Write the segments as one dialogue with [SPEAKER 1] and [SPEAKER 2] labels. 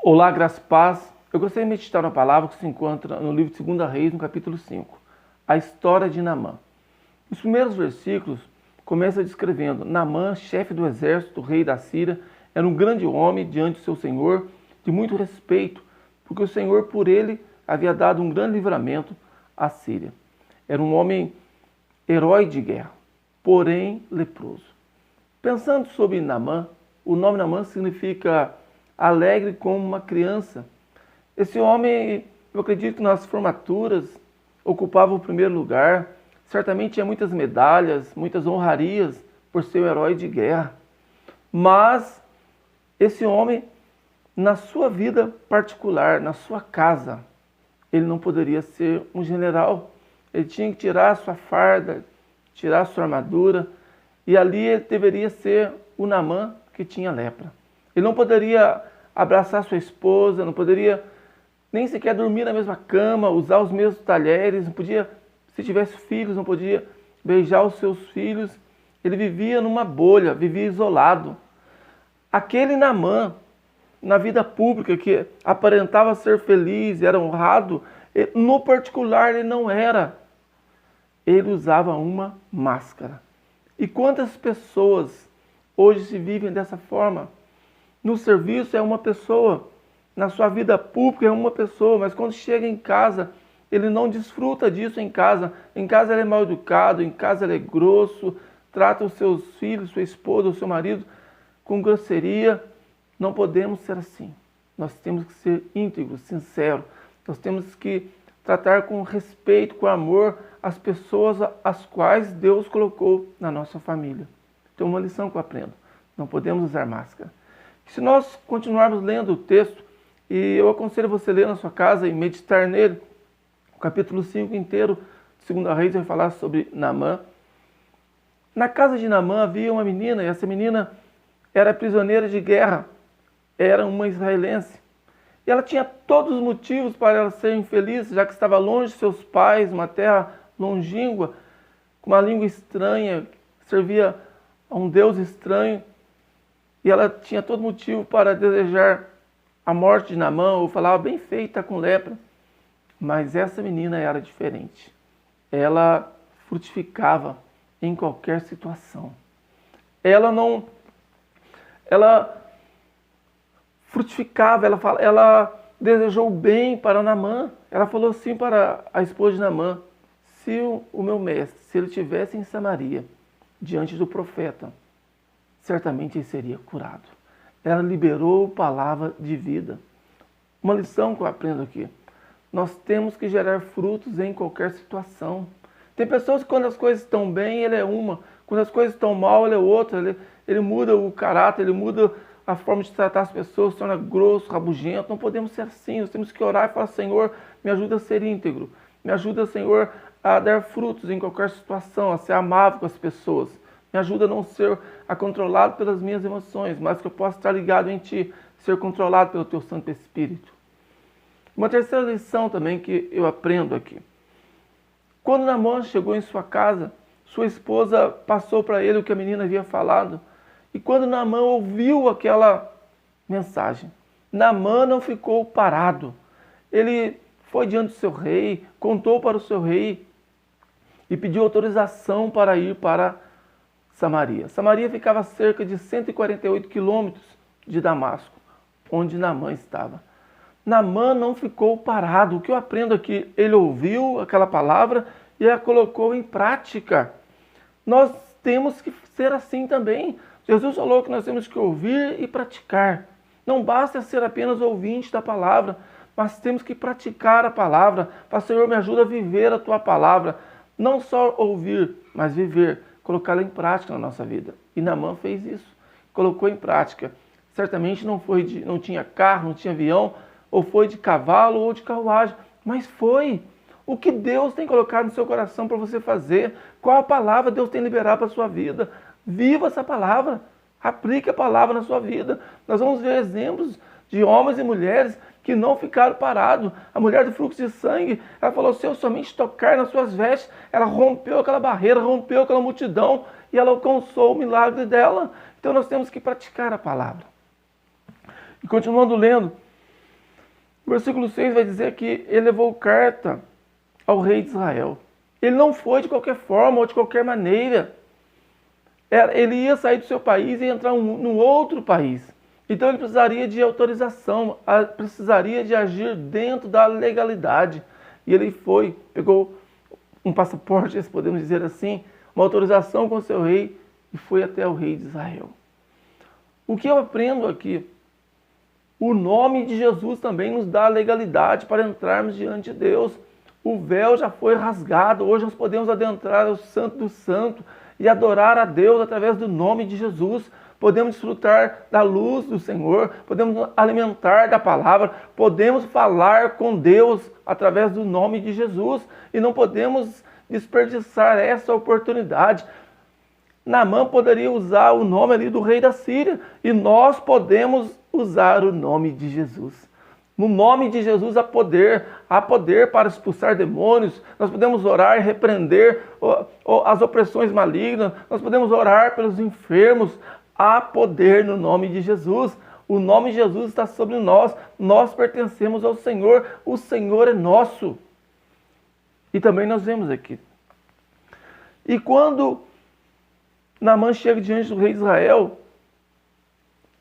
[SPEAKER 1] Olá, graça e paz. Eu gostaria de meditar na palavra que se encontra no livro de 2 Reis, no capítulo 5. A história de Naamã. Os primeiros versículos começam descrevendo: Naamã, chefe do exército, rei da Síria, era um grande homem diante do seu senhor, de muito respeito, porque o Senhor por ele havia dado um grande livramento à Síria. Era um homem herói de guerra, porém leproso. Pensando sobre Naamã, o nome Naamã significa alegre como uma criança. Esse homem, eu acredito que nas formaturas, ocupava o primeiro lugar. Certamente tinha muitas medalhas, muitas honrarias por ser um herói de guerra. Mas esse homem, na sua vida particular, na sua casa, ele não poderia ser um general. Ele tinha que tirar a sua farda, tirar a sua armadura, e ali ele deveria ser o Naamã que tinha lepra. Ele não poderia abraçar sua esposa, não poderia nem sequer dormir na mesma cama, usar os mesmos talheres, não podia, se tivesse filhos, não podia beijar os seus filhos. Ele vivia numa bolha, vivia isolado. Aquele Naamã, na vida pública, que aparentava ser feliz, era honrado, no particular ele não era. Ele usava uma máscara. E quantas pessoas hoje se vivem dessa forma? No serviço é uma pessoa, na sua vida pública é uma pessoa, mas quando chega em casa, ele não desfruta disso em casa. Em casa ele é mal educado, em casa ele é grosso, trata os seus filhos, sua esposa, o seu marido com grosseria. Não podemos ser assim. Nós temos que ser íntegros, sinceros. Nós temos que tratar com respeito, com amor as pessoas as quais Deus colocou na nossa família. Então, uma lição que eu aprendo: não podemos usar máscara. Se nós continuarmos lendo o texto, e eu aconselho você a ler na sua casa e meditar nele, o capítulo 5 inteiro, de 2 Reis, vai falar sobre Naamã. Na casa de Naamã havia uma menina, e essa menina era prisioneira de guerra, era uma israelense. E ela tinha todos os motivos para ela ser infeliz, já que estava longe de seus pais, uma terra longínqua, com uma língua estranha, servia a um Deus estranho. E ela tinha todo motivo para desejar a morte de Naamã, ou falava: bem feito, está com lepra. Mas essa menina era diferente. Ela frutificava em qualquer situação. Ela frutificava, ela desejou bem para Naamã. Ela falou assim para a esposa de Naamã: se o meu mestre, se ele estivesse em Samaria, diante do profeta, certamente ele seria curado. Ela liberou palavra de vida. Uma lição que eu aprendo aqui: nós temos que gerar frutos em qualquer situação. Tem pessoas que quando as coisas estão bem, ele é uma. Quando as coisas estão mal, ele é outra. Ele muda o caráter, ele muda a forma de tratar as pessoas, se torna grosso, rabugento. Não podemos ser assim. Nós temos que orar e falar: Senhor, me ajuda a ser íntegro. Me ajuda, Senhor, a dar frutos em qualquer situação, a ser amável com as pessoas. Me ajuda a não ser controlado pelas minhas emoções, mas que eu possa estar ligado em Ti, ser controlado pelo Teu Santo Espírito. Uma terceira lição também que eu aprendo aqui: quando Naamã chegou em sua casa, sua esposa passou para ele o que a menina havia falado. E quando Naamã ouviu aquela mensagem, Naamã não ficou parado. Ele foi diante do seu rei, contou para o seu rei e pediu autorização para ir para Samaria. Samaria ficava a cerca de 148 quilômetros de Damasco, onde Naamã estava. Naamã não ficou parado. O que eu aprendo aqui? Ele ouviu aquela palavra e a colocou em prática. Nós temos que ser assim também. Jesus falou que nós temos que ouvir e praticar. Não basta ser apenas ouvinte da palavra, mas temos que praticar a palavra. Fala: Senhor, me ajuda a viver a Tua palavra. Não só ouvir, mas viver, colocá-la em prática na nossa vida. E Naamã fez isso, colocou em prática. Certamente não tinha carro, não tinha avião, ou foi de cavalo ou de carruagem, mas foi. O que Deus tem colocado no seu coração para você fazer? Qual a palavra Deus tem liberado para a sua vida? Viva essa palavra, aplique a palavra na sua vida. Nós vamos ver exemplos de homens e mulheres que não ficaram parados. A mulher do fluxo de sangue, ela falou: se eu somente tocar nas suas vestes, ela rompeu aquela barreira, rompeu aquela multidão e ela alcançou o milagre dela. Então nós temos que praticar a palavra. E continuando lendo, O versículo 6 vai dizer que ele levou carta ao rei de Israel. Ele não foi de qualquer forma ou de qualquer maneira. Ele ia sair do seu país e entrar num outro país. Então ele precisaria de autorização, precisaria de agir dentro da legalidade. E ele foi, pegou um passaporte, se podemos dizer assim, uma autorização com o seu rei e foi até o rei de Israel. O que eu aprendo aqui? O nome de Jesus também nos dá a legalidade para entrarmos diante de Deus. O véu já foi rasgado, hoje nós podemos adentrar ao Santo do Santo e adorar a Deus através do nome de Jesus. Podemos desfrutar da luz do Senhor, podemos alimentar da palavra, podemos falar com Deus através do nome de Jesus e não podemos desperdiçar essa oportunidade. Naamã poderia usar o nome ali do rei da Síria e nós podemos usar o nome de Jesus. No nome de Jesus há poder para expulsar demônios, nós podemos orar e repreender as opressões malignas, nós podemos orar pelos enfermos, há poder no nome de Jesus. O nome de Jesus está sobre nós, nós pertencemos ao Senhor, o Senhor é nosso. E também nós vemos aqui. E quando Naamã chega diante do rei de Israel,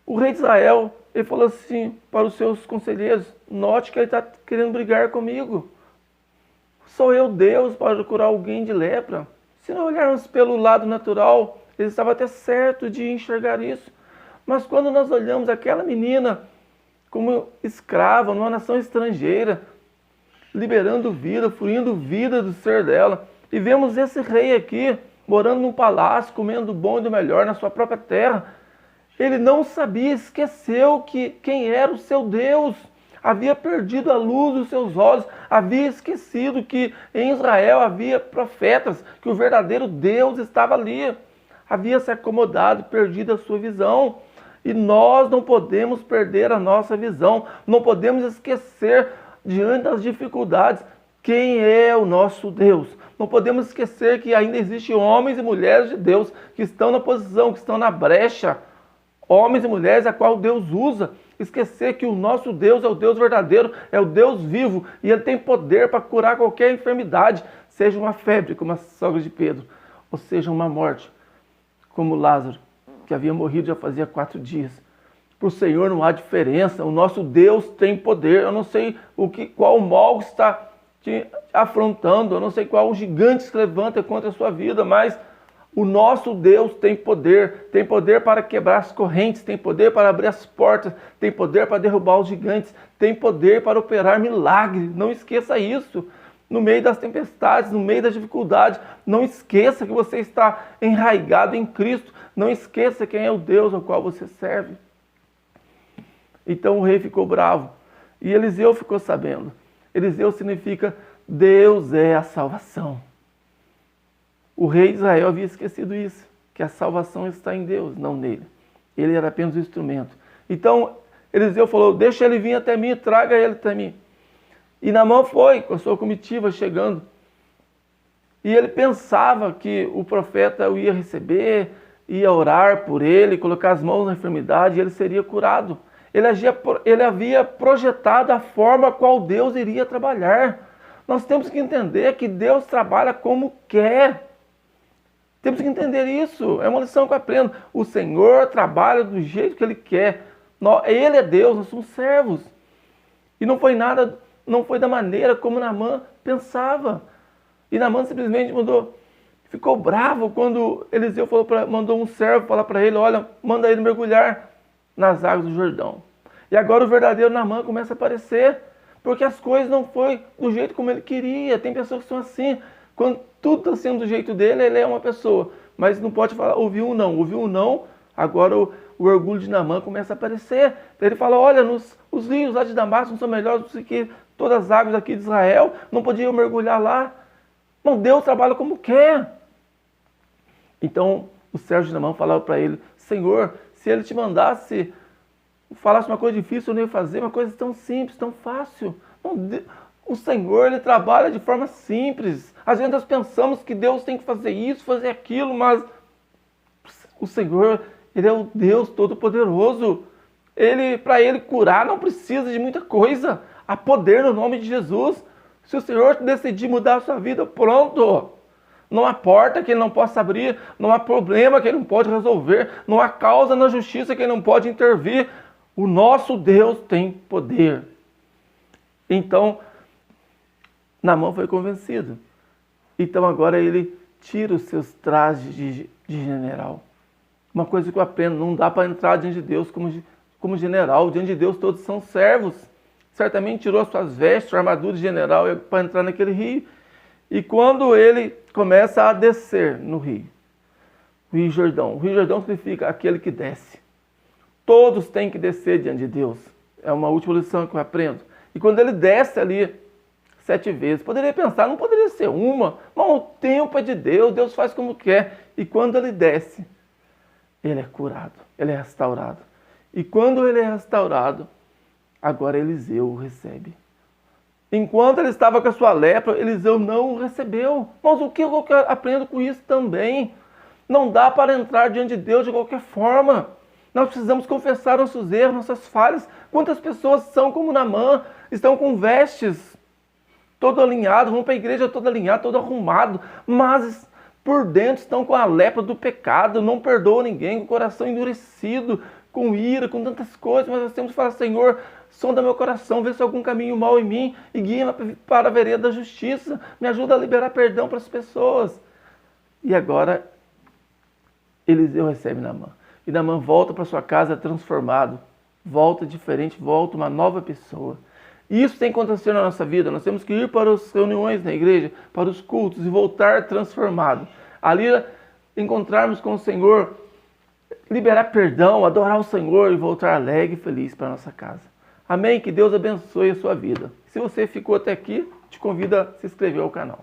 [SPEAKER 1] o rei de Israel, ele falou assim para os seus conselheiros: note que ele está querendo brigar comigo. Sou eu Deus para curar alguém de lepra? Se não olharmos pelo lado natural, ele estava até certo de enxergar isso. Mas quando nós olhamos aquela menina como escrava, numa nação estrangeira, liberando vida, fluindo vida do ser dela, e vemos esse rei aqui, morando num palácio, comendo do bom e do melhor na sua própria terra, ele não sabia, esqueceu quem era o seu Deus. Havia perdido a luz dos seus olhos, havia esquecido que em Israel havia profetas, que o verdadeiro Deus estava ali. Havia se acomodado, perdido a sua visão. E nós não podemos perder a nossa visão, não podemos esquecer, diante das dificuldades, quem é o nosso Deus. Não podemos esquecer que ainda existem homens e mulheres de Deus que estão na posição, que estão na brecha. Homens e mulheres a qual Deus usa. Esquecer que o nosso Deus é o Deus verdadeiro, é o Deus vivo, e Ele tem poder para curar qualquer enfermidade, seja uma febre, como a sogra de Pedro, ou seja uma morte, como Lázaro, que havia morrido já fazia 4 dias. Para o Senhor não há diferença, o nosso Deus tem poder. Eu não sei qual mal está te afrontando, eu não sei qual o gigante se levanta contra a sua vida, mas o nosso Deus tem poder para quebrar as correntes, tem poder para abrir as portas, tem poder para derrubar os gigantes, tem poder para operar milagres. Não esqueça isso. No meio das tempestades, no meio das dificuldades, não esqueça que você está enraizado em Cristo, não esqueça quem é o Deus ao qual você serve. Então o rei ficou bravo e Eliseu ficou sabendo. Eliseu significa Deus é a salvação. O rei de Israel havia esquecido isso, que a salvação está em Deus, não nele. Ele era apenas um instrumento. Então Eliseu falou: deixa ele vir até mim, traga ele até mim. E Naamã foi com a sua comitiva chegando. E ele pensava que o profeta o ia receber, ia orar por ele, colocar as mãos na enfermidade e ele seria curado. Ele havia projetado a forma a qual Deus iria trabalhar. Nós temos que entender que Deus trabalha como quer. Temos que entender isso. É uma lição que eu aprendo. O Senhor trabalha do jeito que Ele quer. Ele é Deus, nós somos servos. E não foi da maneira como Naamã pensava. E Naamã simplesmente ficou bravo quando Eliseu mandou um servo falar para ele: olha, manda ele mergulhar nas águas do Jordão. E agora o verdadeiro Naamã começa a aparecer, porque as coisas não foi do jeito como ele queria. Tem pessoas que são assim, quando tudo está sendo do jeito dele, ele é uma pessoa, mas não pode falar, ouviu um não, agora o orgulho de Naamã começa a aparecer. Então ele fala: olha, os rios lá de Damasco não são melhores do que todas as águas aqui de Israel, não podiam mergulhar lá. Não, Deus trabalha como quer. Então o servo de Naamã falava para ele: Senhor, se ele te falasse uma coisa difícil, eu não ia fazer, uma coisa tão simples, tão fácil. O Senhor, Ele trabalha de forma simples. Às vezes nós pensamos que Deus tem que fazer isso, fazer aquilo, mas o Senhor, Ele é o Deus Todo-Poderoso. Para Ele curar não precisa de muita coisa. Há poder no nome de Jesus. Se o Senhor decidir mudar a sua vida, pronto. Não há porta que Ele não possa abrir, não há problema que Ele não pode resolver, não há causa na justiça que Ele não pode intervir. O nosso Deus tem poder. Então, Naamã foi convencido. Então agora ele tira os seus trajes de general. Uma coisa que eu aprendo, não dá para entrar diante de Deus como general. Diante de Deus todos são servos. Certamente tirou as suas vestes, sua armadura de general para entrar naquele rio. E quando ele começa a descer no rio, o Rio Jordão significa aquele que desce. Todos têm que descer diante de Deus. É uma última lição que eu aprendo. E quando ele desce ali 7 vezes, poderia pensar, não poderia ser uma, mas o tempo é de Deus, Deus faz como quer. E quando ele desce, ele é curado, ele é restaurado. E quando ele é restaurado, agora Eliseu o recebe. Enquanto ele estava com a sua lepra, Eliseu não o recebeu. Mas o que eu aprendo com isso também? Não dá para entrar diante de Deus de qualquer forma. Nós precisamos confessar nossos erros, nossas falhas. Quantas pessoas são como Naamã, estão com vestes todo alinhado, vão para a igreja todo alinhado, todo arrumado, mas por dentro estão com a lepra do pecado, não perdoam ninguém, com o coração endurecido, com ira, com tantas coisas. Mas nós temos que falar: Senhor, sonda meu coração, vê se há algum caminho mal em mim e guia-me para a vereda da justiça. Me ajuda a liberar perdão para as pessoas. E agora Eliseu recebe Naamã. E Naamã volta para sua casa transformado, volta diferente, volta uma nova pessoa. E isso tem que acontecer na nossa vida. Nós temos que ir para as reuniões na igreja, para os cultos e voltar transformado. Ali encontrarmos com o Senhor, liberar perdão, adorar o Senhor e voltar alegre e feliz para a nossa casa. Amém? Que Deus abençoe a sua vida. Se você ficou até aqui, te convido a se inscrever ao canal.